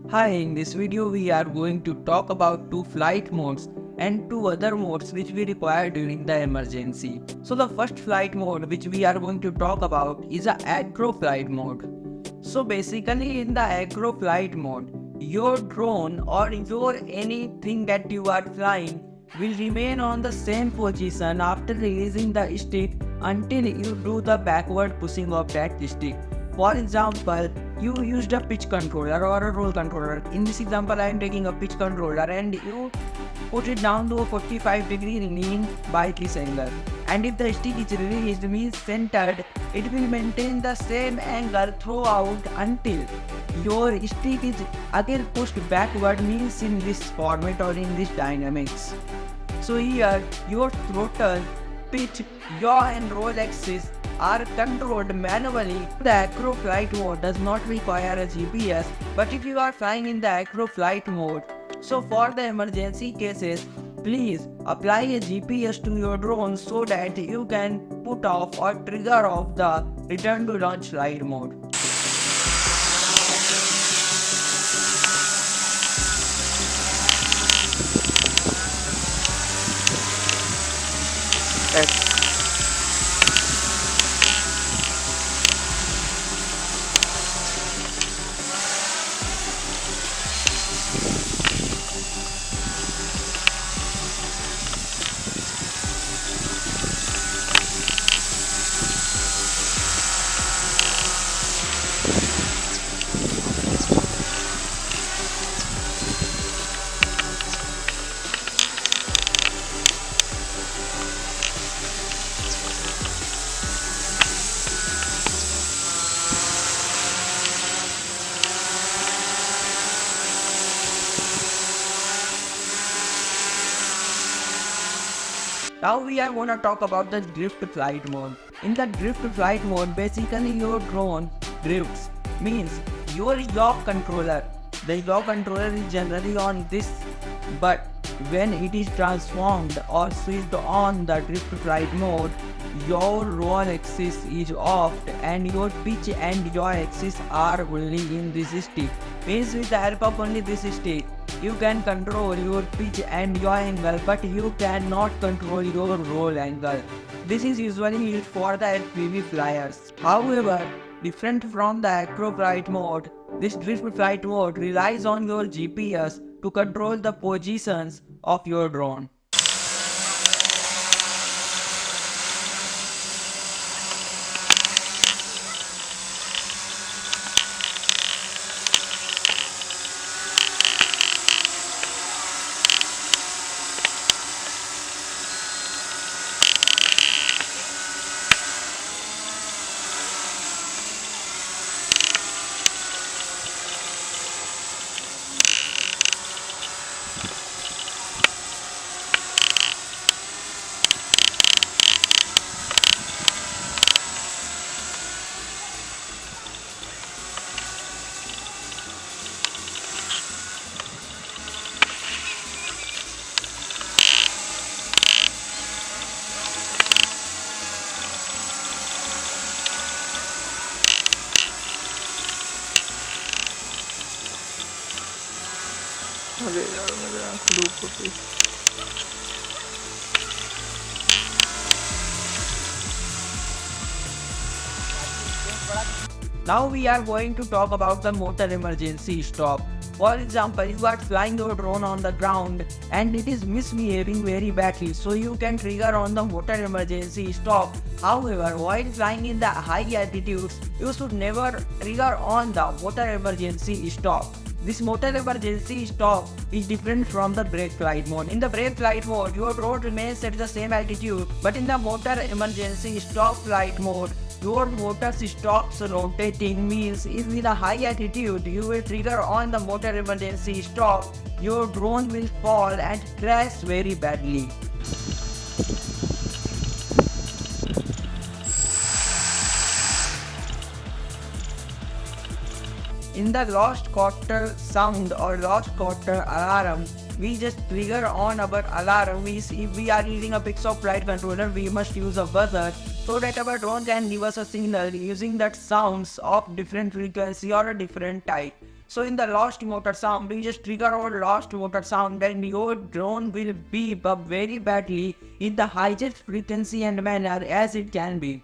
Hi, in this video we are going to talk about two flight modes and two other modes which we require during the emergency. So the first flight mode which we are going to talk about is a ACRO flight mode. So basically in the ACRO flight mode, your drone or your anything that you are flying will remain on the same position after releasing the stick until you do the backward pushing of that stick. For example, you used a pitch controller or a roll controller. In this example, I am taking a pitch controller and you put it down to a 45-degree lean by this angle. And if the stick is released, means centered, it will maintain the same angle throughout until your stick is again pushed backward, means in this format or in this dynamics. So here, your throttle, pitch, yaw and roll axis are controlled manually. The ACRO flight mode does not require a GPS, but if you are flying in the ACRO flight mode, so for the emergency cases, please apply a GPS to your drone so that you can put off or trigger off the return to launch flight mode. Now we are going to talk about the drift flight mode. In the drift flight mode, basically your drone drifts, means your yaw controller. The yaw controller is generally on this, but when it is transformed or switched on the drift flight mode, your roll axis is off and your pitch and yaw axis are only in this stick. Means with the help of only this stick, you can control your pitch and yaw angle, but you cannot control your roll angle. This is usually used for the FPV flyers. However, different from the ACRO flight mode, this drift flight mode relies on your GPS to control the positions of your drone. अरे यार मेरे आँख डूब गई। Now we are going to talk about the motor emergency stop. For example, you are flying your drone on the ground and it is misbehaving very badly, so you can trigger on the motor emergency stop. However, while flying in the high altitudes, you should never trigger on the motor emergency stop. This motor emergency stop is different from the brake flight mode. In the brake flight mode, your drone remains at the same altitude, but in the motor emergency stop flight mode, your motor stops rotating, means if in a high altitude you will trigger on the motor emergency stop, your drone will fall and crash very badly. In the lost quarter sound or lost quarter alarm, we just trigger on our alarm. If we are using a pixhawk flight controller, we must use a buzzer so that our drone can give us a signal using that sounds of different frequency or a different type. So in the lost motor sound, we just trigger on lost motor sound and your drone will beep up very badly in the highest frequency and manner as it can be.